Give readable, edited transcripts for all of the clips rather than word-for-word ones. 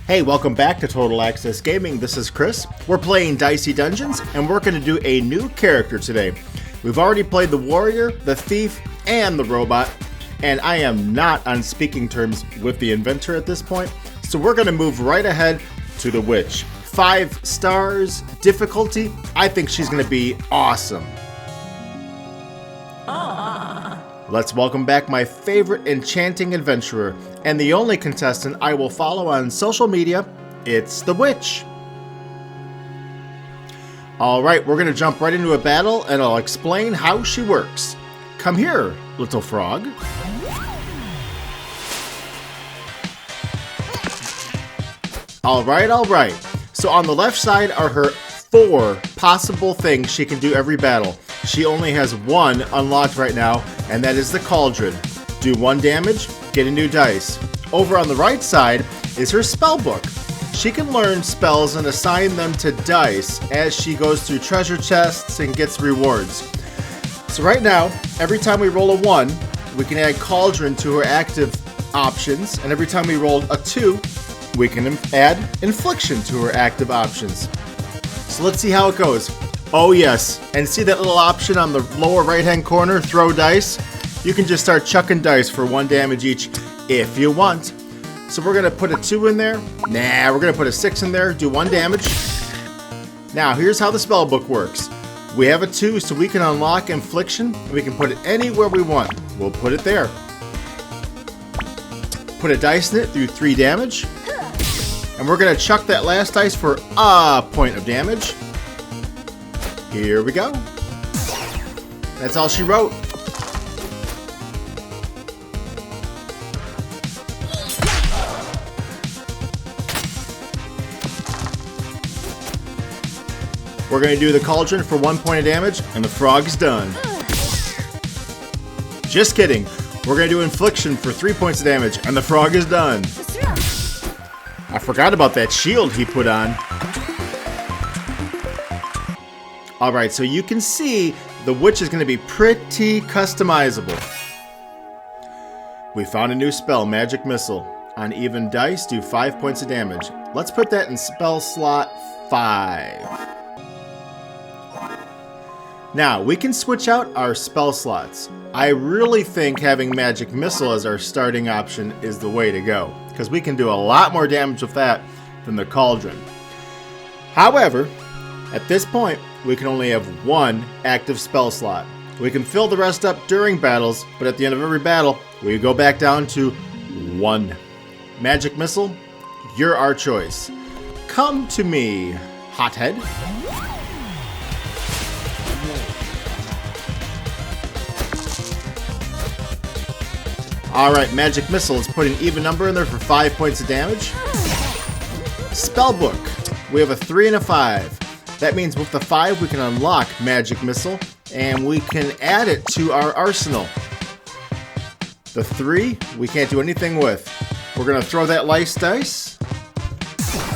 Hey, welcome back to Total Access Gaming. This is Chris. We're playing Dicey Dungeons, and we're going to do a new character today. We've already played the warrior, the thief, and the robot, and I am not on speaking terms with the inventor at this point, so we're going to move right ahead to the witch. 5 stars, difficulty. I think she's going to be awesome. Let's welcome back my favorite enchanting adventurer, and the only contestant I will follow on social media. It's the witch. Alright, we're going to jump right into a battle, and I'll explain how she works. Come here, little frog. Alright. So on the left side are her 4 possible things she can do every battle. She only has 1 unlocked right now, and that is the cauldron. Do 1 damage, get a new dice. Over on the right side is her spell book. She can learn spells and assign them to dice as she goes through treasure chests and gets rewards. So right now, every time we roll a 1, we can add cauldron to her active options, and every time we roll a 2, we can add infliction to her active options. So let's see how it goes. Oh yes, and see that little option on the lower right hand corner, throw dice? You can just start chucking dice for 1 damage each if you want. So we're gonna put a 2 in there. Nah, we're gonna put a 6 in there, do 1 damage. Now here's how the spell book works. We have a 2, so we can unlock infliction, and we can put it anywhere we want. We'll put it there. Put a dice in it, do 3 damage. And we're gonna chuck that last dice for a point of damage. Here we go. That's all she wrote. We're going to do the cauldron for 1 point of damage, and the frog's done. Just kidding. We're going to do infliction for 3 points of damage, and the frog is done. I forgot about that shield he put on. Alright, so you can see the witch is going to be pretty customizable. We found a new spell, Magic Missile. On even dice, do 5 points of damage. Let's put that in spell slot 5. Now, we can switch out our spell slots. I really think having Magic Missile as our starting option is the way to go, because we can do a lot more damage with that than the cauldron. However, at this point, we can only have 1 active spell slot. We can fill the rest up during battles, but at the end of every battle, we go back down to 1. Magic Missile, you're our choice. Come to me, hothead. Alright, Magic Missile is putting an even number in there for 5 points of damage. Spellbook, we have a 3 and a 5. That means with the 5 we can unlock Magic Missile, and we can add it to our arsenal. The 3 we can't do anything with. We're going to throw that lice dice.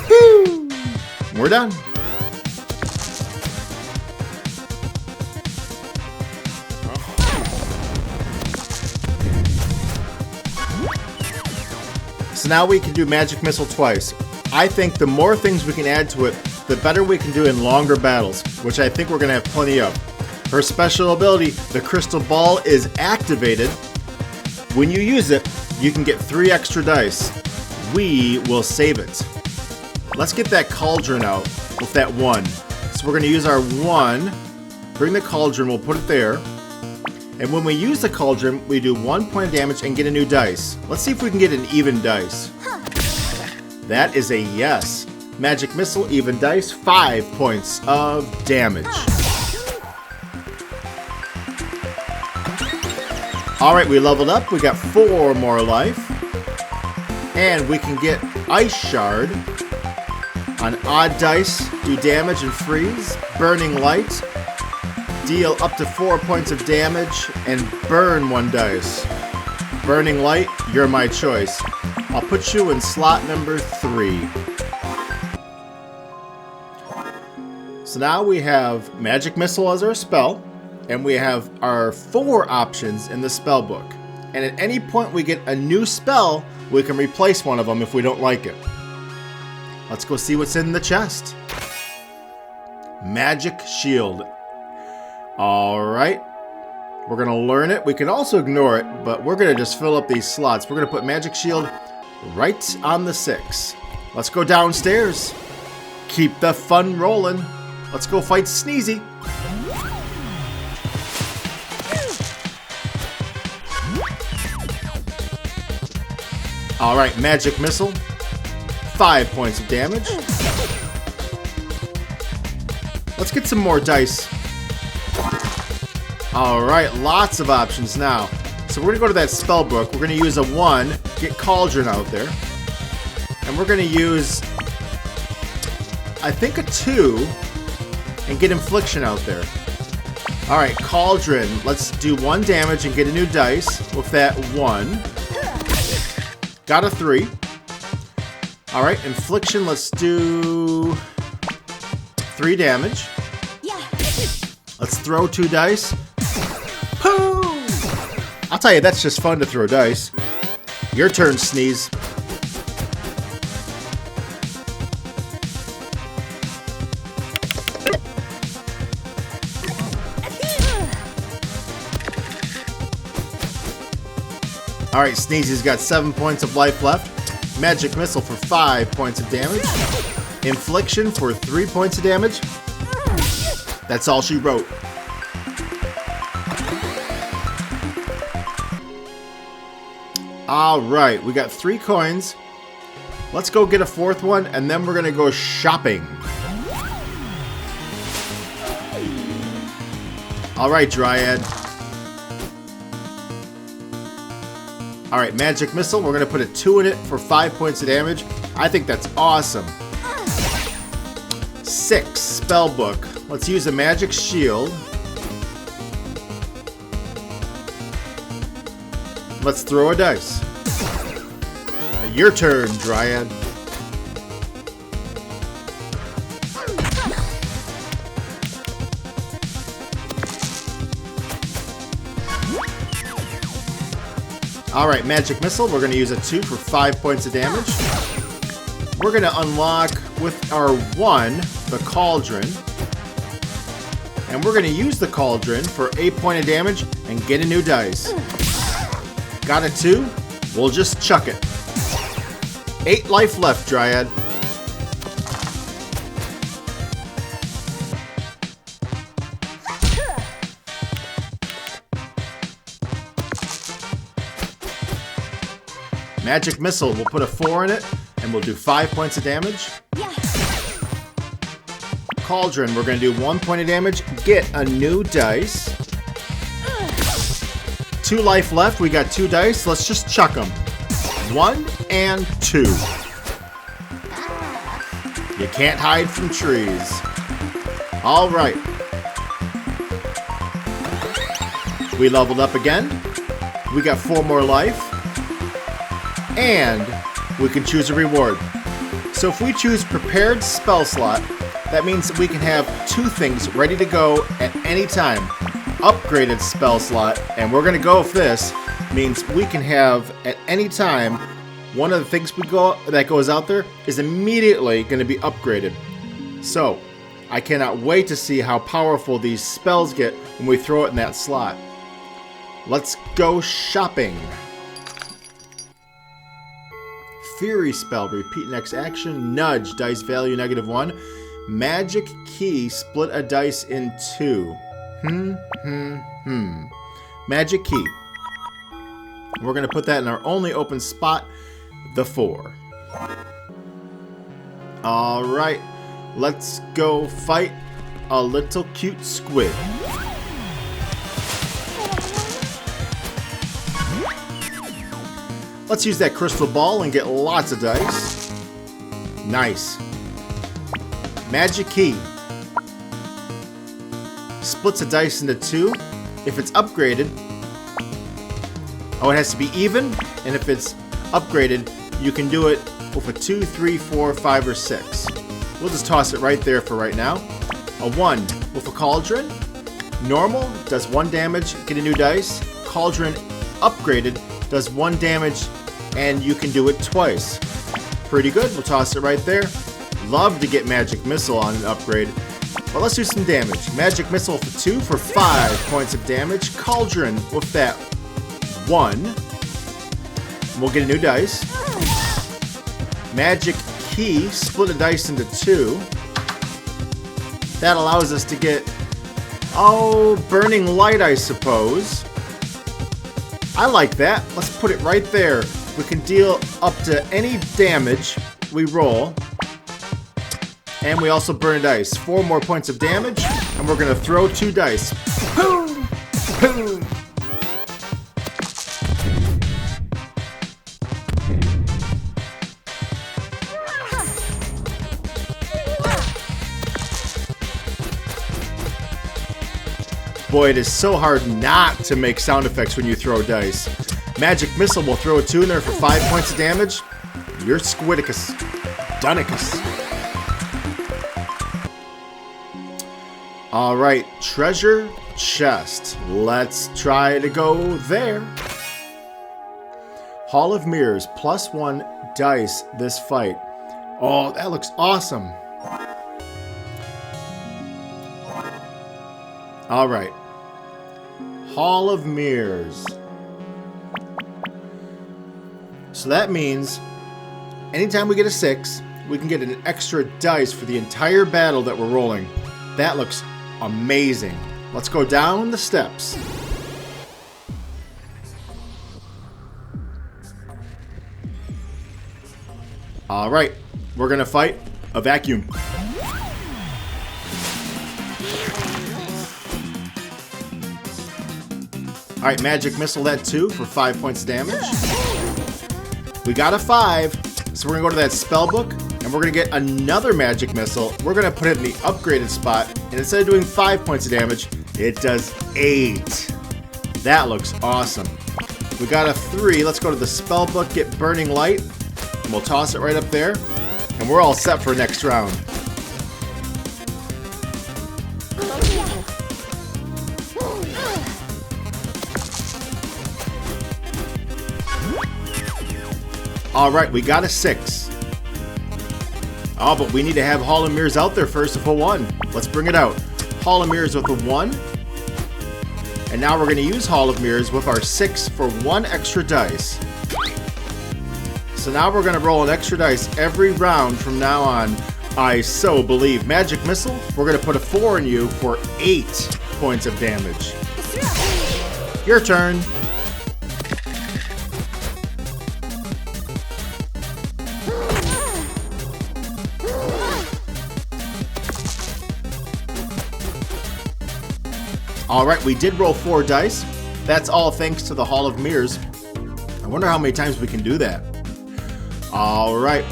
Woo! We're done. So now we can do Magic Missile twice. I think the more things we can add to it, the better we can do in longer battles, which I think we're going to have plenty of. Her special ability, the Crystal Ball, is activated. When you use it, you can get 3 extra dice. We will save it. Let's get that cauldron out with that 1. So we're going to use our 1, bring the cauldron, we'll put it there. And when we use the cauldron, we do 1 point of damage and get a new dice. Let's see if we can get an even dice. That is a yes. Magic Missile, even dice, 5 points of damage. Alright, we leveled up. We got 4 more life. And we can get Ice Shard. On odd dice, do damage and freeze. Burning Light, deal up to 4 points of damage and burn 1 dice. Burning Light, you're my choice. I'll put you in slot number 3. So now we have Magic Missile as our spell, and we have our 4 options in the spell book. And at any point we get a new spell, we can replace one of them if we don't like it. Let's go see what's in the chest. Magic shield. Alright. We're going to learn it. We can also ignore it, but we're going to just fill up these slots. We're going to put magic shield right on the 6. Let's go downstairs. Keep the fun rolling. Let's go fight Sneezy. Alright, magic missile. 5 points of damage. Let's get some more dice. Alright, lots of options now. So we're going to go to that spell book. We're going to use a 1, get Cauldron out there. And we're going to use, I think, a 2, and get Infliction out there. Alright, Cauldron. Let's do 1 damage and get a new dice with that 1. Got a 3. Alright, Infliction, let's do 3 damage. Let's throw 2 dice. Pooh! I'll tell you, that's just fun to throw dice. Your turn, Sneeze. Alright, Sneezy's got 7 points of life left. Magic Missile for 5 points of damage. Infliction for 3 points of damage. That's all she wrote. Alright, we got 3 coins. Let's go get a 4th one, and then we're going to go shopping. Alright, Dryad. Alright, Magic Missile. We're going to put a 2 in it for 5 points of damage. I think that's awesome. 6, Spellbook. Let's use a Magic Shield. Let's throw a dice. Your turn, Dryad. Alright, Magic Missile. We're going to use a 2 for 5 points of damage. We're going to unlock with our 1 the Cauldron. And we're going to use the Cauldron for 8 points of damage and get a new dice. Got a 2? We'll just chuck it. 8 life left, Dryad. Magic Missile, we'll put a 4 in it, and we'll do 5 points of damage. Cauldron, we're going to do 1 point of damage, get a new dice. 2 life left, we got 2 dice, let's just chuck them. 1 and 2. You can't hide from trees. Alright. We leveled up again. We got 4 more life. And we can choose a reward. So if we choose prepared spell slot, that means that we can have 2 things ready to go at any time. Upgraded spell slot, and we're going to go with this, means we can have at any time, one of the things that goes out there is immediately going to be upgraded. So, I cannot wait to see how powerful these spells get when we throw it in that slot. Let's go shopping. Fury spell, repeat next action. Nudge, dice value -1. Magic key, split a dice in 2. Magic key. We're going to put that in our only open spot, the 4. Alright, let's go fight a little cute squid. Let's use that crystal ball and get lots of dice. Nice. Magic key. Splits a dice into 2. If it's upgraded, it has to be even. And if it's upgraded, you can do it with a 2, 3, 4, 5, or 6. We'll just toss it right there for right now. A 1 with a Cauldron. Normal does 1 damage, get a new dice. Cauldron upgraded does 1 damage, and you can do it twice. Pretty good. We'll toss it right there. Love to get Magic Missile on an upgrade. But let's do some damage. Magic Missile for 2 for 5 points of damage. Cauldron with that 1. We'll get a new dice. Magic Key, split a dice into 2. That allows us to get, Burning Light, I suppose. I like that. Let's put it right there. We can deal up to any damage we roll. And we also burn a dice. 4 more points of damage, and we're gonna throw 2 dice. Boom! Boom! Boy, it is so hard not to make sound effects when you throw dice. Magic Missile will throw a 2 in there for 5 points of damage. You're Squidicus. Dunicus. Alright, treasure chest. Let's try to go there. Hall of Mirrors, +1 dice this fight. Oh, that looks awesome. Alright. Hall of Mirrors. So that means anytime we get a 6, we can get an extra dice for the entire battle that we're rolling. That looks amazing. Let's go down the steps. Alright, we're gonna fight a vacuum. Alright, Magic Missile that 2 for 5 points of damage. We got a 5, so we're gonna go to that spell book, and we're gonna get another Magic Missile. We're gonna put it in the upgraded spot, and instead of doing 5 points of damage, it does 8. That looks awesome. We got a 3. Let's go to the spell book, get Burning Light, and we'll toss it right up there, and we're all set for next round. Alright, we got a 6. Oh, but we need to have Hall of Mirrors out there first for 1. Let's bring it out. Hall of Mirrors with a 1. And now we're going to use Hall of Mirrors with our 6 for 1 extra dice. So now we're going to roll an extra dice every round from now on. I so believe. Magic Missile, we're going to put a 4 in you for 8 points of damage. Your turn. Alright, we did roll 4 dice. That's all thanks to the Hall of Mirrors. I wonder how many times we can do that. Alright.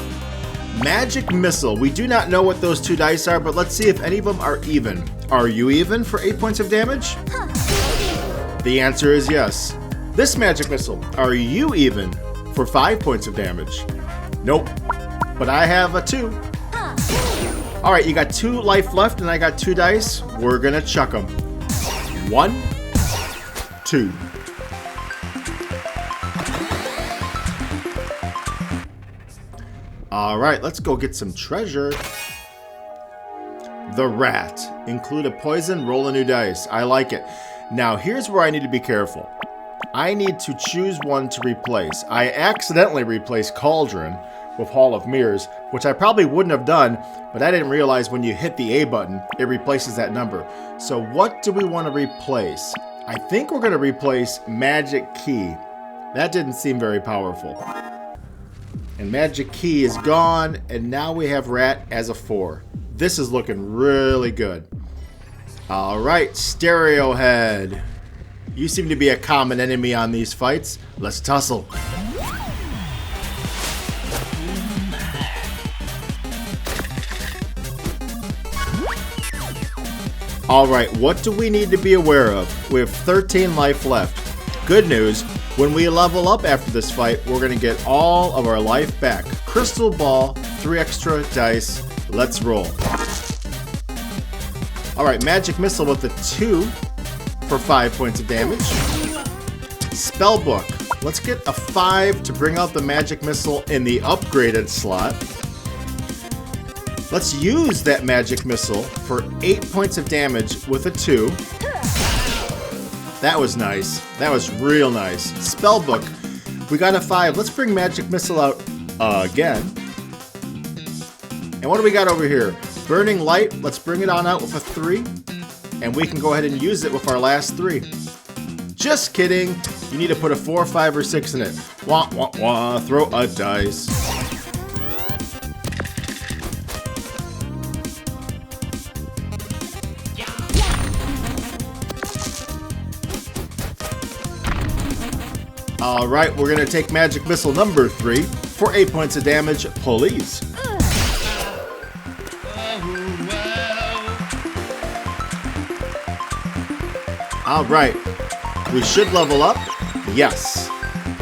Magic Missile. We do not know what those 2 dice are, but let's see if any of them are even. Are you even for 8 points of damage? The answer is yes. This Magic Missile. Are you even for 5 points of damage? Nope. But I have a 2. Alright, you got 2 life left and I got 2 dice. We're gonna chuck them. 1, 2. Alright, let's go get some treasure. The rat. Include a poison, roll a new dice. I like it. Now, here's where I need to be careful. I need to choose one to replace. I accidentally replaced Cauldron with Hall of Mirrors, which I probably wouldn't have done, but I didn't realize when you hit the A button, it replaces that number. So what do we want to replace? I think we're going to replace Magic Key. That didn't seem very powerful. And Magic Key is gone, and now we have Rat as a 4. This is looking really good. Alright, Stereo Head. You seem to be a common enemy on these fights. Let's tussle. Alright, what do we need to be aware of? We have 13 life left. Good news, when we level up after this fight, we're going to get all of our life back. Crystal Ball, 3 extra dice. Let's roll. Alright, Magic Missile with a 2 for 5 points of damage. Spellbook. Let's get a 5 to bring out the Magic Missile in the upgraded slot. Let's use that magic missile for 8 points of damage with a 2. That was nice. That was real nice. Spellbook. We got a 5. Let's bring magic missile out again. And what do we got over here? Burning light. Let's bring it on out with a 3. And we can go ahead and use it with our last 3. Just kidding. You need to put a 4, 5, or 6 in it. Wah, wah, wah. Throw a dice. Alright, we're going to take magic missile number 3 for 8 points of damage, please. Alright, we should level up. Yes.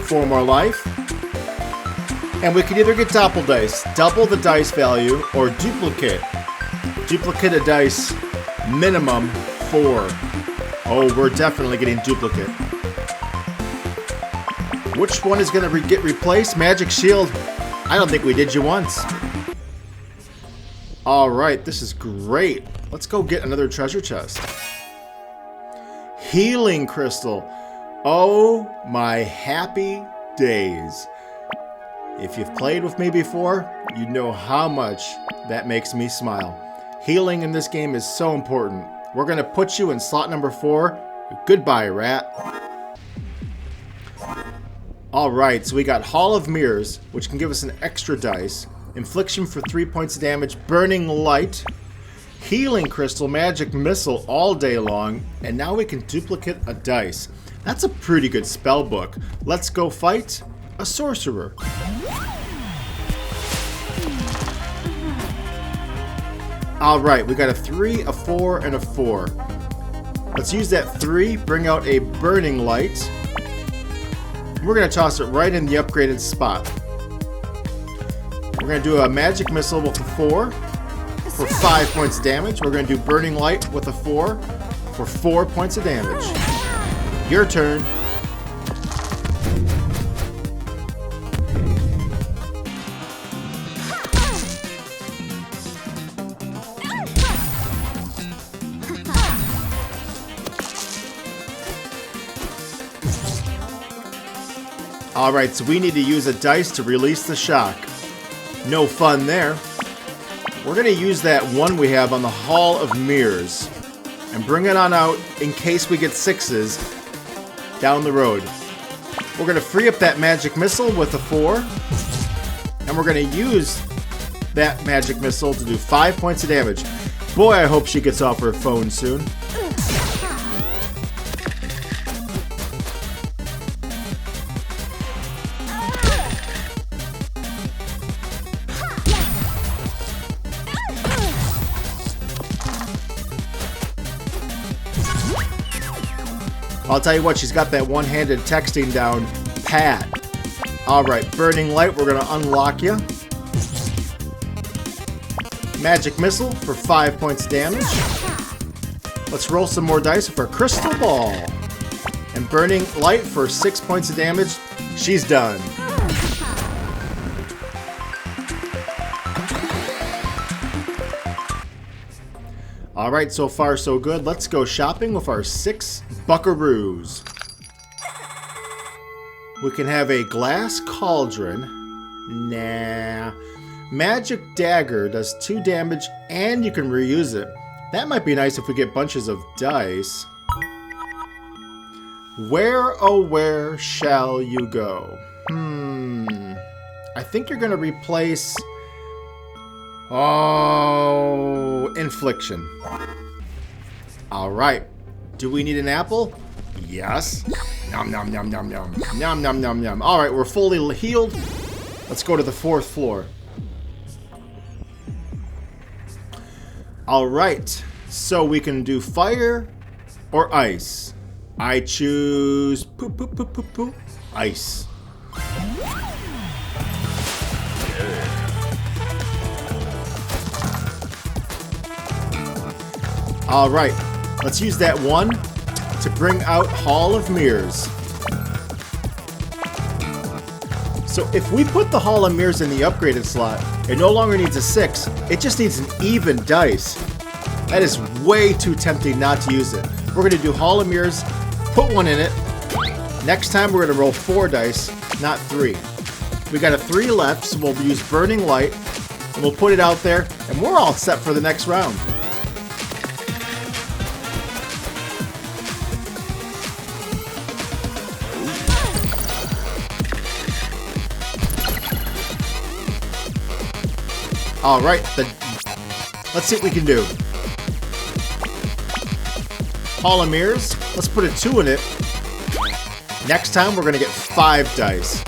4 more life. And we can either get doppel dice, double the dice value, or duplicate. Duplicate a dice, minimum 4. Oh, we're definitely getting duplicate. Which one is going to get replaced? Magic Shield. I don't think we did you once. Alright, this is great. Let's go get another treasure chest. Healing Crystal. Oh my happy days. If you've played with me before, you know how much that makes me smile. Healing in this game is so important. We're going to put you in slot number 4. Goodbye, rat. Alright, so we got Hall of Mirrors, which can give us an extra dice. Infliction for 3 points of damage. Burning Light. Healing Crystal, Magic Missile all day long. And now we can duplicate a dice. That's a pretty good spell book. Let's go fight a sorcerer. Alright, we got a 3, a 4, and a 4. Let's use that 3, bring out a Burning Light. We're going to toss it right in the upgraded spot. We're going to do a Magic Missile with a 4 for 5 points of damage. We're going to do Burning Light with a 4 for 4 points of damage. Your turn. Alright, so we need to use a dice to release the shock. No fun there. We're going to use that one we have on the Hall of Mirrors and bring it on out in case we get 6s down the road. We're going to free up that Magic Missile with a 4, and we're going to use that Magic Missile to do 5 points of damage. Boy, I hope she gets off her phone soon. I'll tell you what, she's got that one-handed texting down pat. Alright, Burning Light, we're going to unlock you. Magic Missile for 5 points of damage. Let's roll some more dice with our Crystal Ball. And Burning Light for 6 points of damage. She's done. Alright, so far so good. Let's go shopping with our 6 buckaroos. We can have a glass cauldron. Nah. Magic Dagger does 2 damage and you can reuse it. That might be nice if we get bunches of dice. Where, oh where shall you go? I think you're going to replace... Oh, Infliction. Alright. Do we need an apple? Yes. Nom nom nom nom nom. Nom nom nom nom. Alright, we're fully healed. Let's go to the 4th floor. Alright. So we can do fire or ice. I choose ice. Alright, let's use that 1 to bring out Hall of Mirrors. So if we put the Hall of Mirrors in the upgraded slot, It no longer needs a 6, it just needs an even dice. That is way too tempting not to use it. We're going to do Hall of Mirrors, put one in it. Next time we're going to roll 4 dice, not 3. We got a 3 left, so we'll use Burning Light, and we'll put it out there, and we're all set for the next round. All right, let's see what we can do. Hall of Mirrors, let's put a 2 in it. Next time we're going to get 5 dice.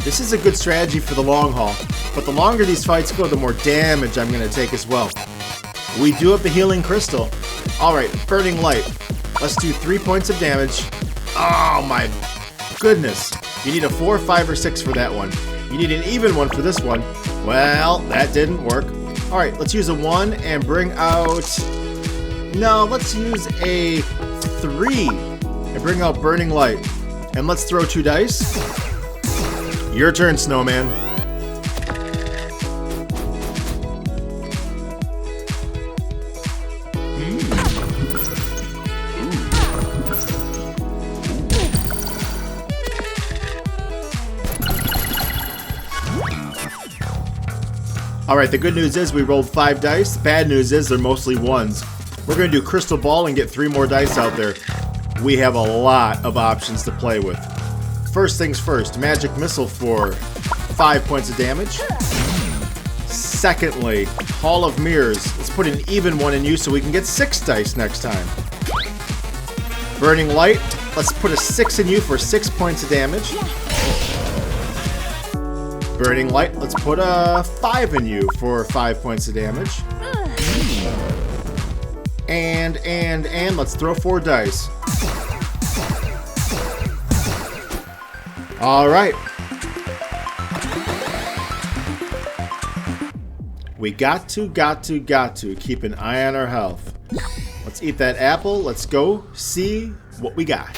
This is a good strategy for the long haul, but the longer these fights go, the more damage I'm going to take as well. We do have the Healing Crystal. All right, Burning Light. Let's do 3 points of damage. Oh my goodness. You need a 4, 5, or 6 for that one. You need an even one for this one. Well, that didn't work. All right, let's use a 1 and bring out... No, let's use a 3 and bring out Burning Light. And let's throw 2 dice. Your turn, Snowman. Alright, the good news is we rolled 5 dice. Bad news is they're mostly 1s. We're going to do Crystal Ball and get 3 more dice out there. We have a lot of options to play with. First things first, Magic Missile for 5 points of damage. Secondly, Hall of Mirrors. Let's put an even one in you so we can get 6 dice next time. Burning Light. Let's put a 6 in you for 6 points of damage. Burning Light. Let's put a 5 in you for 5 points of damage. And let's throw 4 dice. All right. We got to keep an eye on our health. Let's eat that apple. Let's go see what we got.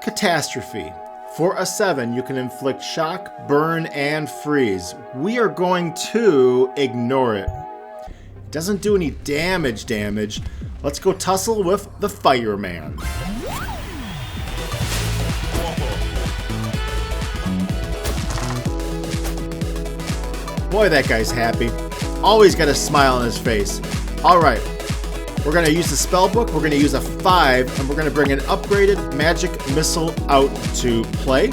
Catastrophe. For a 7, you can inflict shock, burn, and freeze. We are going to ignore it. It doesn't do any damage. Let's go tussle with the Fireman. Boy, that guy's happy. Always got a smile on his face. Alright, we're going to use the spell book. We're going to use a 5, and we're going to bring an upgraded Magic Missile out to play.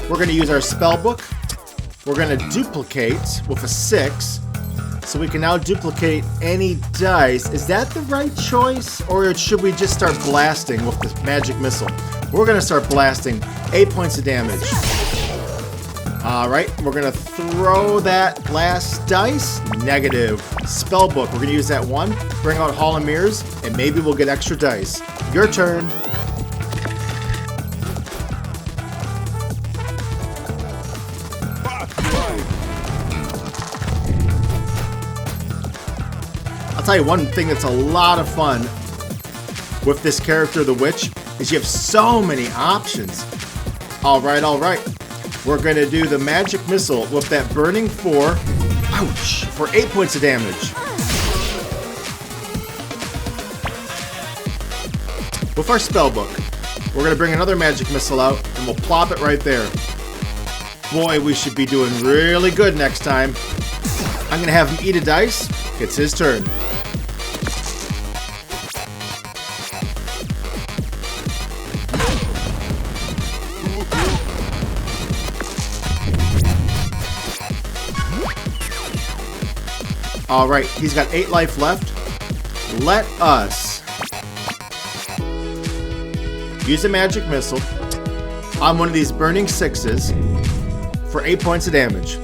We're going to use our spell book. We're going to duplicate with a 6. So we can now duplicate any dice. Is that the right choice? Or should we just start blasting with the Magic Missile? We're going to start blasting. 8 points of damage. Alright, we're going to throw that last dice. Negative. Spellbook, we're going to use that 1. Bring out Hall of Mirrors, and maybe we'll get extra dice. Your turn. I'll tell you one thing that's a lot of fun with this character, the Witch, is you have so many options. Alright. We're going to do the Magic Missile with that Burning 4. Ouch! For 8 points of damage. With our spellbook, we're going to bring another Magic Missile out, and we'll plop it right there. Boy, we should be doing really good next time. I'm going to have him eat a dice. It's his turn. Alright, he's got 8 life left. Let us use a Magic Missile on one of these burning 6s for 8 points of damage.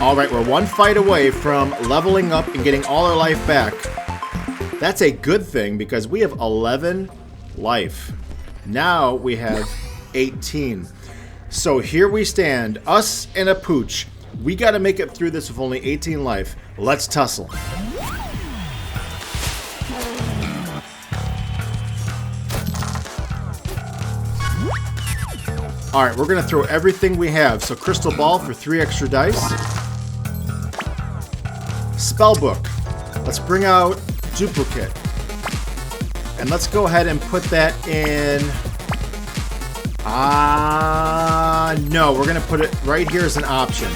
Alright, we're 1 fight away from leveling up and getting all our life back. That's a good thing because we have 11 life. Now we have 18. So here we stand, us and a pooch. We gotta make it through this with only 18 life. Let's tussle. All right, we're gonna throw everything we have. So crystal ball for 3 extra dice. Spellbook. Let's bring out duplicate. And let's go ahead and put that in. No, we're gonna put it right here as an option.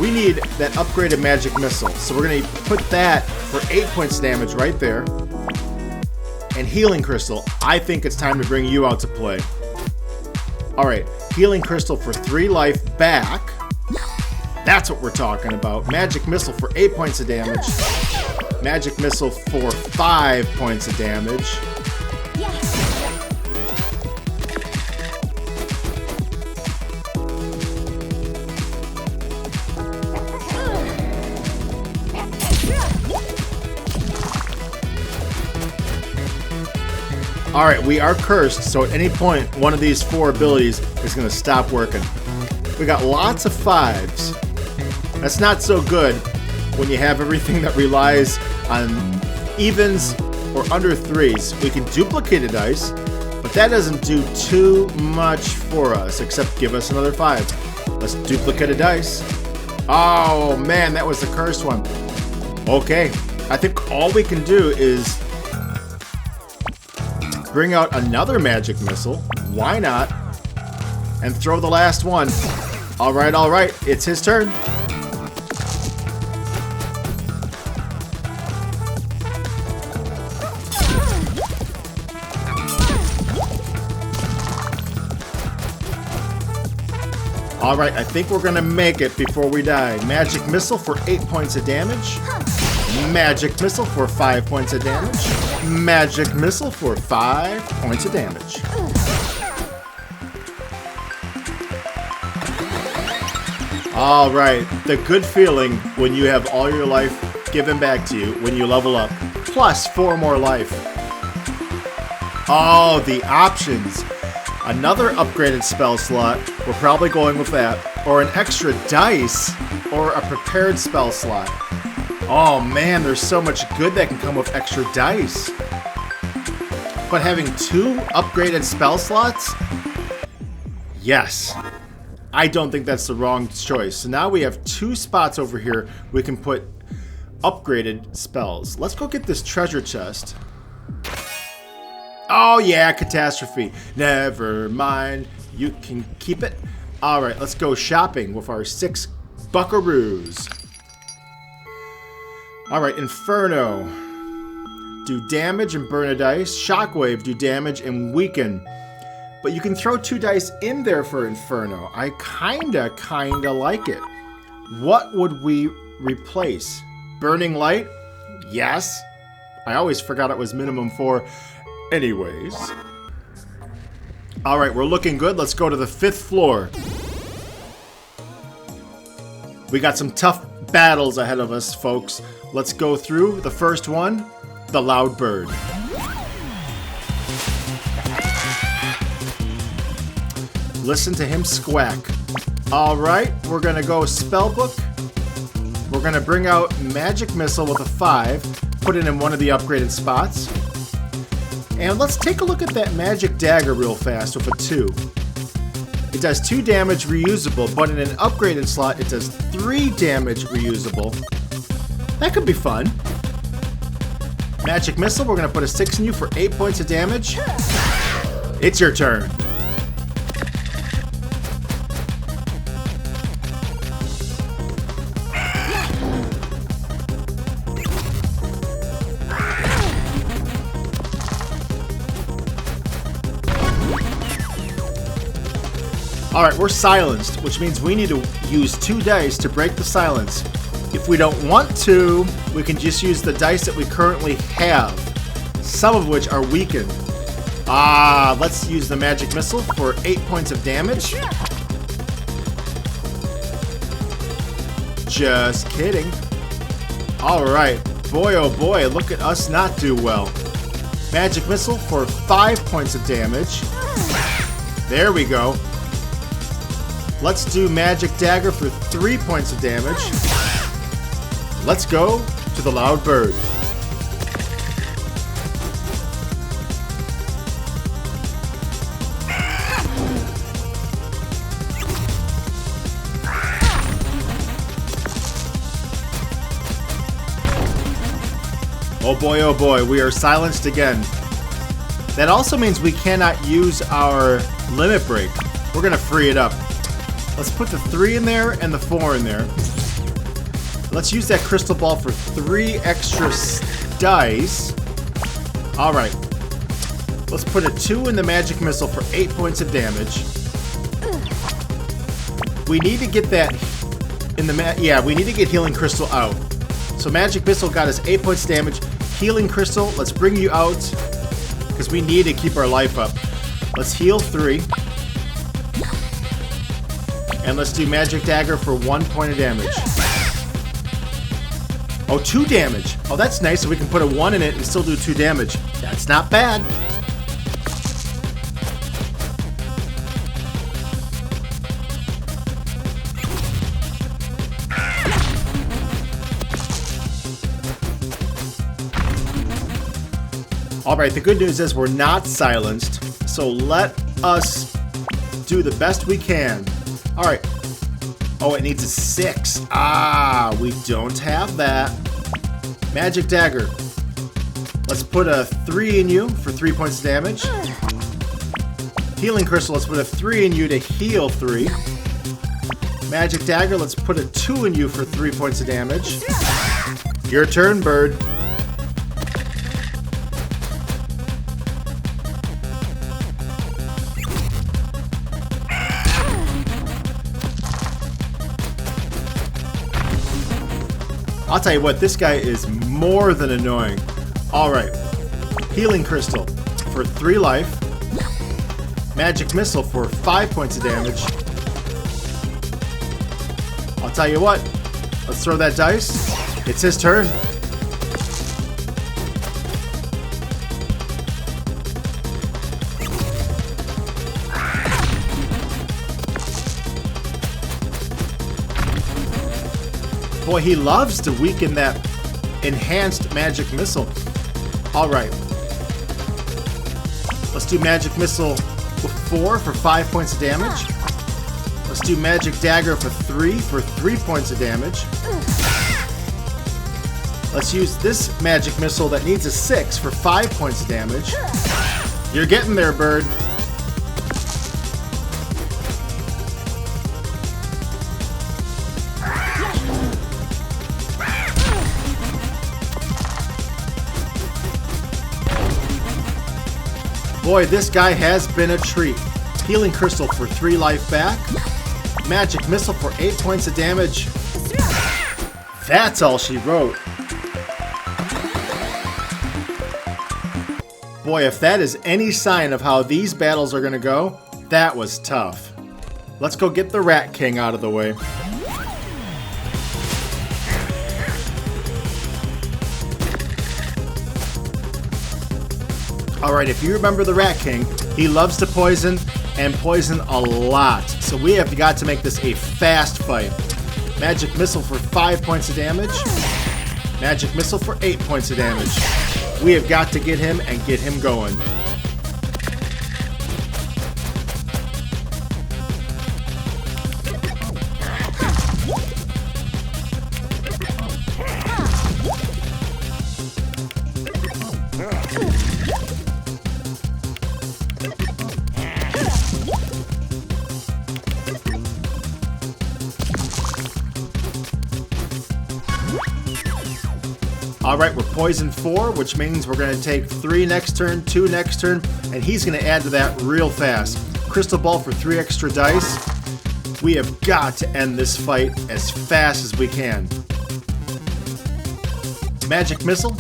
We need that upgraded magic missile. So we're gonna put that for 8 points of damage right there. And healing crystal. I think it's time to bring you out to play. All right, healing crystal for 3 life back. That's what we're talking about. Magic missile for 8 points of damage. Magic missile for 5 points of damage. All right, we are cursed, so at any point, one of these 4 abilities is going to stop working. We got lots of 5s. That's not so good when you have everything that relies on evens or under 3s. We can duplicate a dice, but that doesn't do too much for us, except give us another 5. Let's duplicate a dice. Oh man, that was the cursed one. Okay, I think all we can do is bring out another magic missile. Why not? And throw the last one. All right, it's his turn. All right, I think we're gonna make it before we die. Magic missile for 8 points of damage. Magic missile for 5 points of damage. Magic missile for 5 points of damage. All right, the good feeling when you have all your life given back to you when you level up, plus 4 more life. Oh, the options. Another upgraded spell slot. We're probably going with that. Or an extra dice, or a prepared spell slot. Oh man, there's so much good that can come with extra dice. But having 2 upgraded spell slots? Yes. I don't think that's the wrong choice. So now we have 2 spots over here we can put upgraded spells. Let's go get this treasure chest. Oh yeah, catastrophe. Never mind. You can keep it. All right, let's go shopping with our 6 buckaroos. All right, Inferno. Do damage and burn a dice. Shockwave, do damage and weaken. But you can throw 2 dice in there for Inferno. I kinda like it. What would we replace? Burning Light? Yes. I always forgot it was minimum 4. Anyways. All right, we're looking good. Let's go to the 5th floor. We got some tough battles ahead of us, folks. Let's go through the first one, the Loud Bird. Listen to him squawk. All right, we're gonna go Spellbook. We're gonna bring out Magic Missile with a 5, put it in one of the upgraded spots. And let's take a look at that Magic Dagger real fast with a 2. It does 2 damage reusable, but in an upgraded slot, it does 3 damage reusable. That could be fun. Magic Missile, we're gonna put a 6 in you for 8 points of damage. It's your turn. Alright, we're silenced, which means we need to use 2 dice to break the silence. If we don't want to, we can just use the dice that we currently have, some of which are weakened. Let's use the Magic Missile for 8 points of damage. Just kidding. Alright, boy oh boy, look at us not do well. Magic Missile for 5 points of damage. There we go. Let's do Magic Dagger for 3 points of damage. Let's go to the Loud Bird. oh boy, we are silenced again. That also means we cannot use our limit break. We're gonna free it up. Let's put the 3 in there and the 4 in there. Let's use that crystal ball for 3 extra dice. All right. Let's put a 2 in the magic missile for 8 points of damage. We need to get that in the we need to get healing crystal out. So magic missile got us 8 points damage. Healing crystal, let's bring you out because we need to keep our life up. Let's heal 3. And let's do magic dagger for 1 point of damage. Oh, 2 damage. Oh, that's nice. So we can put a 1 in it and still do 2 damage. That's not bad. Alright, the good news is we're not silenced, so let us do the best we can. Alright. Oh, it needs a 6. Ah, we don't have that. Magic dagger. Let's put a 3 in you for 3 points of damage. Healing crystal, let's put a 3 in you to heal 3. Magic dagger, let's put a 2 in you for 3 points of damage. Your turn, bird. I'll tell you what, this guy is more than annoying. Alright. Healing crystal for 3 life. Magic missile for 5 points of damage. I'll tell you what, let's throw that dice. It's his turn. Boy, he loves to weaken that enhanced magic missile. Alright. Let's do magic missile with 4 for 5 points of damage. Let's do magic dagger for 3 for 3 points of damage. Let's use this magic missile that needs a 6 for 5 points of damage. You're getting there, bird. Boy, this guy has been a treat. Healing crystal for 3 life back. Magic missile for 8 points of damage. That's all she wrote. Boy, if that is any sign of how these battles are gonna go, that was tough. Let's go get the Rat King out of the way. Alright, if you remember the Rat King, he loves to poison, and poison a lot. So we have got to make this a fast fight. Magic missile for 5 points of damage. Magic missile for 8 points of damage. We have got to get him and get him going. Alright, we're poison 4, which means we're going to take 3 next turn, 2 next turn, and he's going to add to that real fast. Crystal ball for 3 extra dice. We have got to end this fight as fast as we can. Magic missile.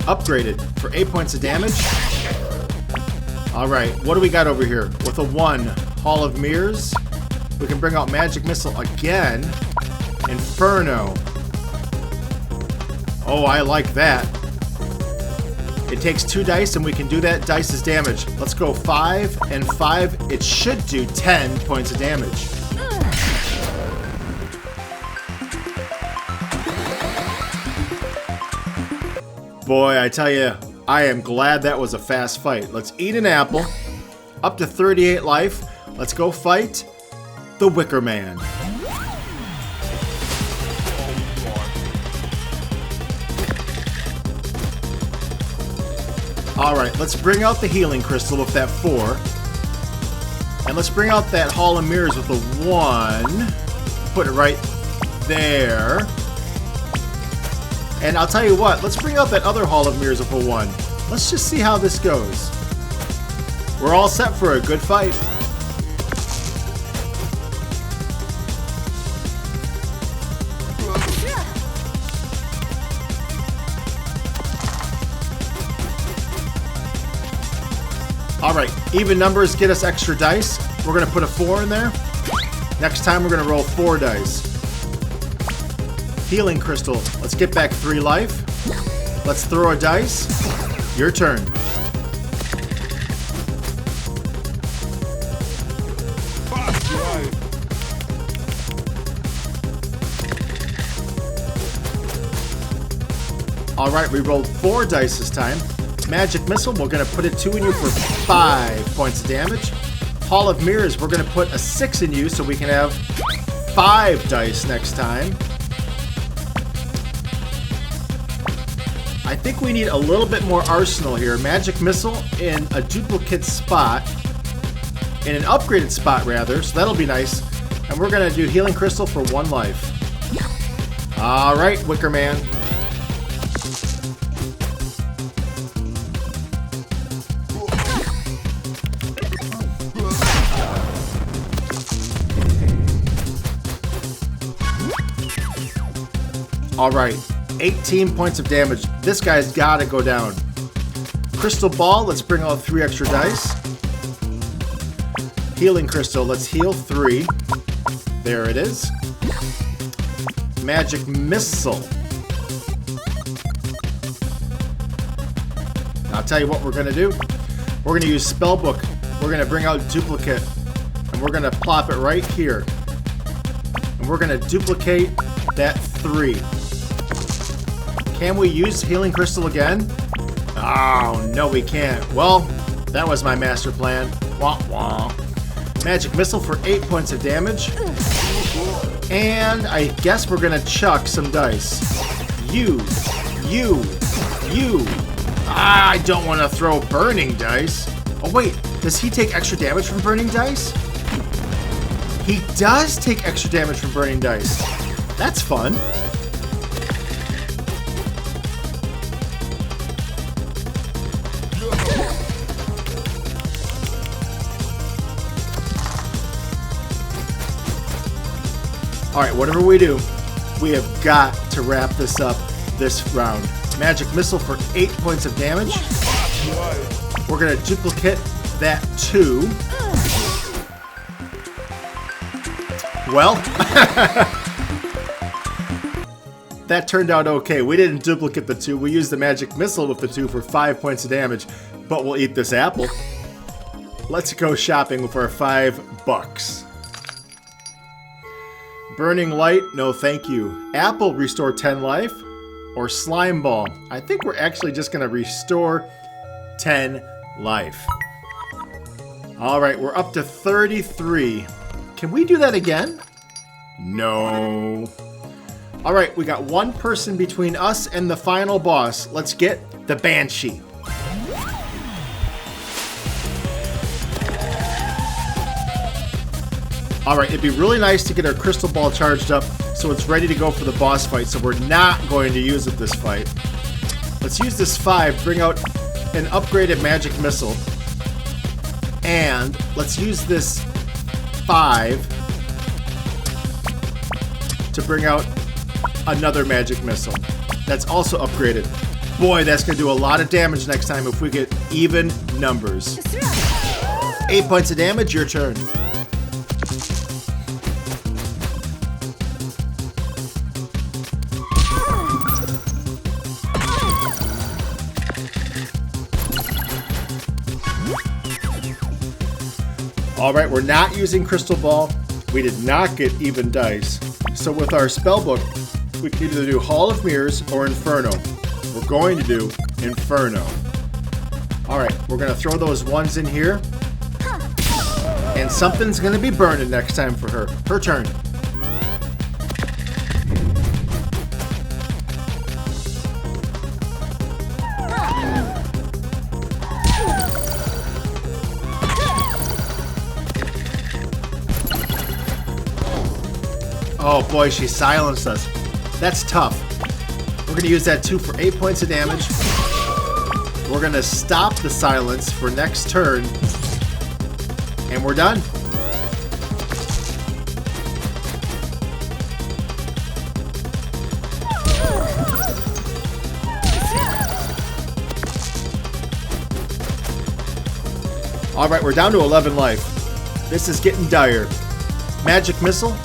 Upgraded for 8 points of damage. Alright, what do we got over here? With a 1, Hall of Mirrors. We can bring out Magic Missile again. Inferno. Oh, I like that. It takes 2 dice and we can do that dice's damage. Let's go 5 and 5. It should do 10 points of damage. Boy, I tell you, I am glad that was a fast fight. Let's eat an apple. Up to 38 life. Let's go fight the Wicker Man. Alright, let's bring out the healing crystal with that 4. And let's bring out that Hall of Mirrors with the 1. Put it right there. And I'll tell you what, let's bring out that other Hall of Mirrors with a 1. Let's just see how this goes. We're all set for a good fight. Alright, even numbers get us extra dice. We're going to put a 4 in there. Next time we're going to roll 4 dice. Healing crystal. Let's get back 3 life. Let's throw a dice. Your turn. Alright, we rolled 4 dice this time. Magic Missile, we're going to put a 2 in you for 5 points of damage. Hall of Mirrors, we're going to put a 6 in you so we can have 5 dice next time. I think we need a little bit more arsenal here. Magic Missile in a duplicate spot. In an upgraded spot, rather, so that'll be nice. And we're going to do Healing Crystal for 1 life. Alright, Wicker Man. Alright, 18 points of damage. This guy's gotta go down. Crystal Ball, let's bring out 3 extra dice. Healing Crystal, let's heal 3. There it is. Magic Missile. I'll tell you what we're gonna do. We're gonna use Spellbook. We're gonna bring out Duplicate. And we're gonna plop it right here. And we're gonna duplicate that 3. Can we use Healing Crystal again? Oh, no we can't. Well, that was my master plan. Wah wah. Magic Missile for 8 points of damage. And I guess we're gonna chuck some dice. You. I don't want to throw burning dice. Oh wait, does he take extra damage from burning dice? He does take extra damage from burning dice. That's fun. Alright, whatever we do, we have got to wrap this up this round. Magic Missile for 8 points of damage. We're going to duplicate that 2. Well, that turned out okay. We didn't duplicate the 2. We used the Magic Missile with the 2 for 5 points of damage, but we'll eat this apple. Let's go shopping with our $5. Burning Light, no thank you. Apple, restore 10 life. Or Slime Ball. I think we're actually just going to restore 10 life. Alright, we're up to 33. Can we do that again? No. Alright, we got 1 person between us and the final boss. Let's get the Banshee. Alright, it'd be really nice to get our Crystal Ball charged up so it's ready to go for the boss fight, so we're not going to use it this fight. Let's use this 5, bring out an upgraded Magic Missile. And let's use this 5 to bring out another Magic Missile that's also upgraded. Boy, that's going to do a lot of damage next time if we get even numbers. 8 points of damage, your turn. Alright, we're not using Crystal Ball. We did not get even dice. So with our spellbook, we can either do Hall of Mirrors or Inferno. We're going to do Inferno. Alright, we're going to throw those 1s in here. And something's going to be burning next time for her. Her turn. Oh boy, she silenced us. That's tough. We're going to use that 2 for 8 points of damage. We're going to stop the silence for next turn. And we're done. Alright, we're down to 11 life. This is getting dire. Magic Missile.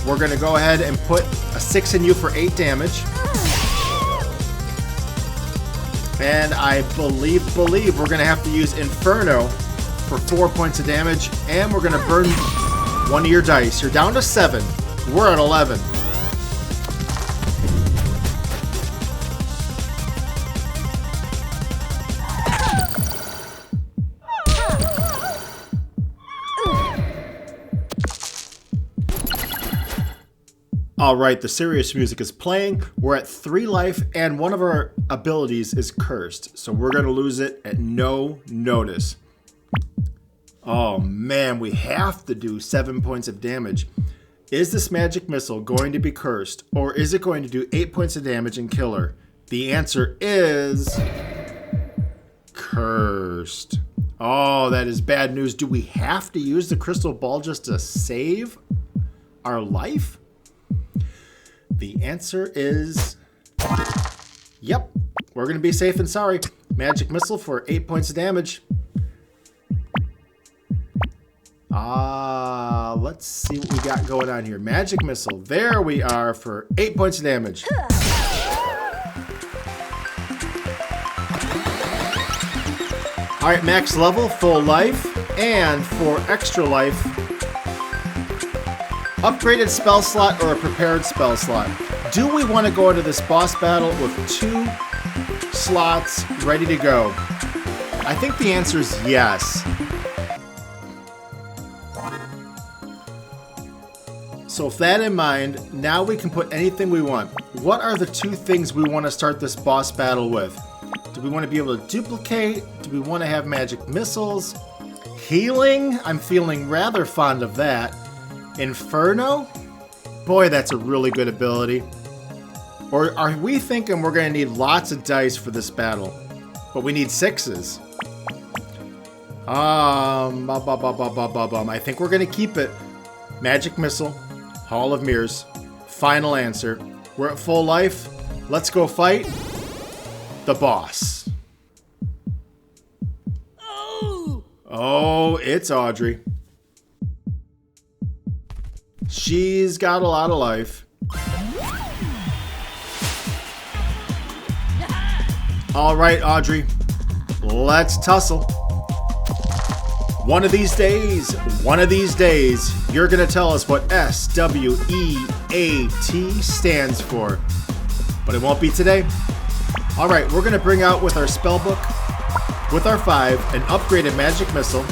We're going to go ahead and put a 6 in you for 8 damage. And I believe we're going to have to use Inferno for 4 points of damage. And we're going to burn one of your dice. You're down to 7. We're at 11. Alright, the serious music is playing. We're at 3 life, and one of our abilities is cursed. So we're going to lose it at no notice. Oh man, we have to do 7 points of damage. Is this magic missile going to be cursed, or is it going to do 8 points of damage and kill her? The answer is cursed. Oh, that is bad news. Do we have to use the crystal ball just to save our life? The answer is yep. We're going to be safe and sorry. Magic Missile for 8 points of damage. Let's see what we got going on here. Magic Missile. There we are for 8 points of damage. Alright, max level, full life, and for extra life, upgraded spell slot or a prepared spell slot. Do we want to go into this boss battle with 2 slots ready to go? I think the answer is yes. So with that in mind, now we can put anything we want. What are the 2 things we want to start this boss battle with? Do we want to be able to duplicate? Do we want to have magic missiles? Healing? I'm feeling rather fond of that. Inferno? Boy, that's a really good ability. Or are we thinking we're going to need lots of dice for this battle? But we need 6s. I think we're going to keep it. Magic Missile. Hall of Mirrors. Final answer. We're at full life. Let's go fight the boss. Oh, it's Audrey. She's got a lot of life. All right, Audrey. Let's tussle. One of these days, you're going to tell us what SWEAT stands for. But it won't be today. All right, we're going to bring out with our spellbook, with our 5, an upgraded magic missile,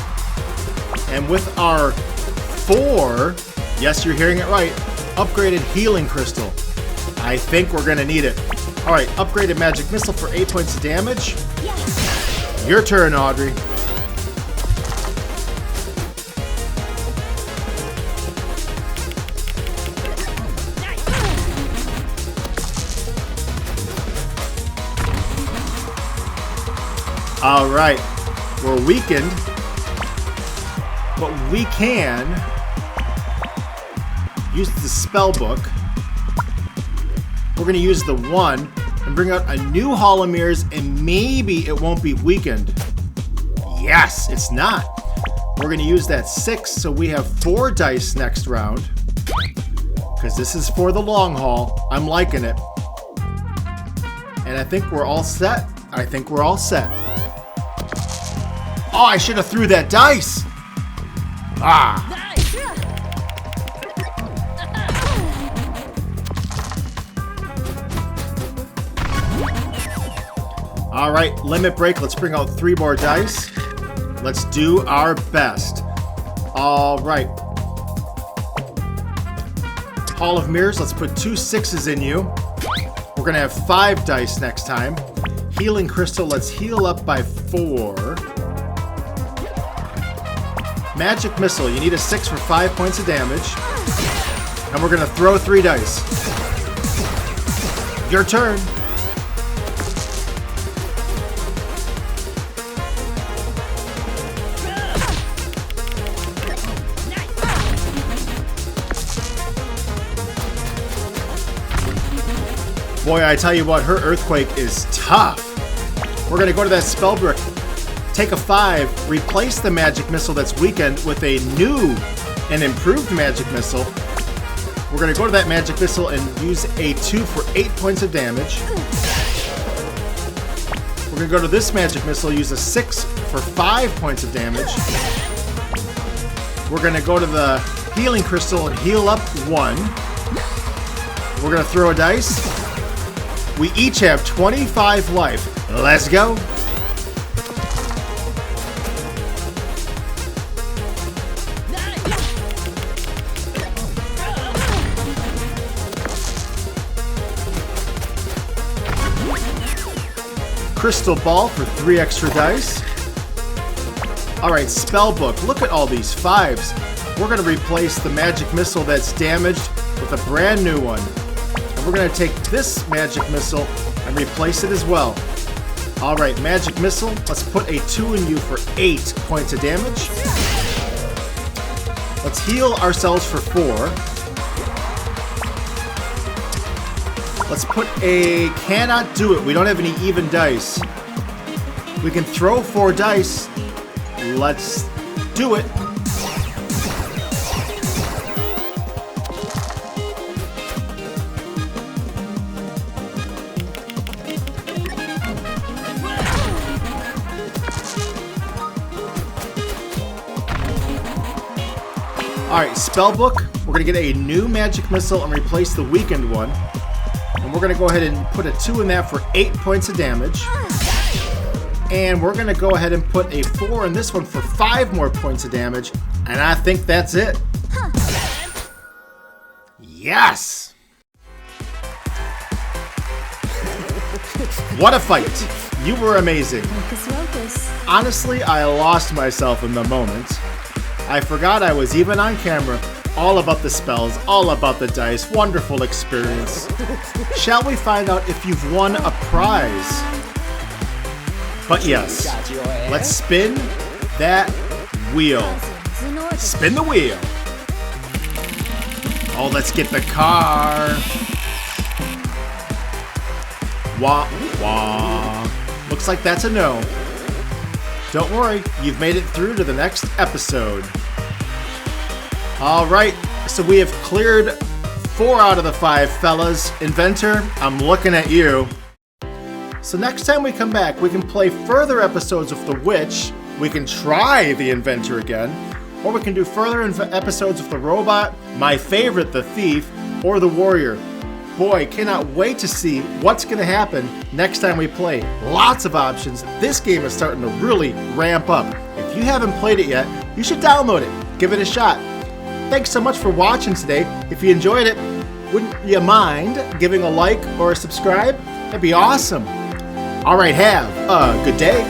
and with our 4, yes, you're hearing it right, upgraded healing crystal. I think we're going to need it. All right, upgraded magic missile for 8 points of damage. Yes. Your turn, Audrey. All right, we're weakened, but we can use the spell book. We're going to use the 1 and bring out a new Hall of Mirrors, and maybe it won't be weakened. Yes, it's not. We're going to use that 6, so we have 4 dice next round, because this is for the long haul. I'm liking it. And I think we're all set. Oh, I should have threw that dice. All right, limit break. Let's bring out 3 more dice. Let's do our best. All right. Hall of Mirrors. Let's put 2 6s in you. We're going to have 5 dice next time. Healing Crystal. Let's heal up by 4. Magic Missile, you need a 6 for 5 points of damage. And we're gonna throw 3 dice. Your turn. Boy, I tell you what, her Earthquake is tough. We're gonna go to that spell brick. Take a 5, replace the magic missile that's weakened with a new and improved magic missile. We're gonna go to that magic missile and use a 2 for 8 points of damage. We're gonna go to this magic missile, use a 6 for 5 points of damage. We're gonna go to the healing crystal and heal up 1. We're gonna throw a dice. We each have 25 life. Let's go. Crystal ball for 3 extra dice. Alright, spellbook. Look at all these 5s. We're going to replace the magic missile that's damaged with a brand new one. And we're going to take this magic missile and replace it as well. Alright, magic missile. Let's put a 2 in you for 8 points of damage. Let's heal ourselves for 4. Let's put a cannot do it. We don't have any even dice. We can throw 4 dice. Let's do it. Alright, spellbook. We're going to get a new magic missile and replace the weakened one. And we're going to go ahead and put a 2 in that for 8 points of damage. And we're going to go ahead and put a 4 in this one for 5 more points of damage. And I think that's it. Yes! What a fight! You were amazing. Honestly, I lost myself in the moment. I forgot I was even on camera. All about the spells, all about the dice. Wonderful experience. Shall we find out if you've won a prize? But yes, let's spin that wheel. Spin the wheel. Oh, let's get the car. Wah, wah. Looks like that's a no. Don't worry, you've made it through to the next episode. Alright, so we have cleared 4 out of the 5, fellas. Inventor, I'm looking at you. So next time we come back, we can play further episodes of The Witch, we can try the Inventor again, or we can do further episodes of The Robot, my favorite, The Thief, or The Warrior. Boy, cannot wait to see what's going to happen next time we play. Lots of options. This game is starting to really ramp up. If you haven't played it yet, you should download it. Give it a shot. Thanks so much for watching today. If you enjoyed it, wouldn't you mind giving a like or a subscribe? That'd be awesome. All right, have a good day.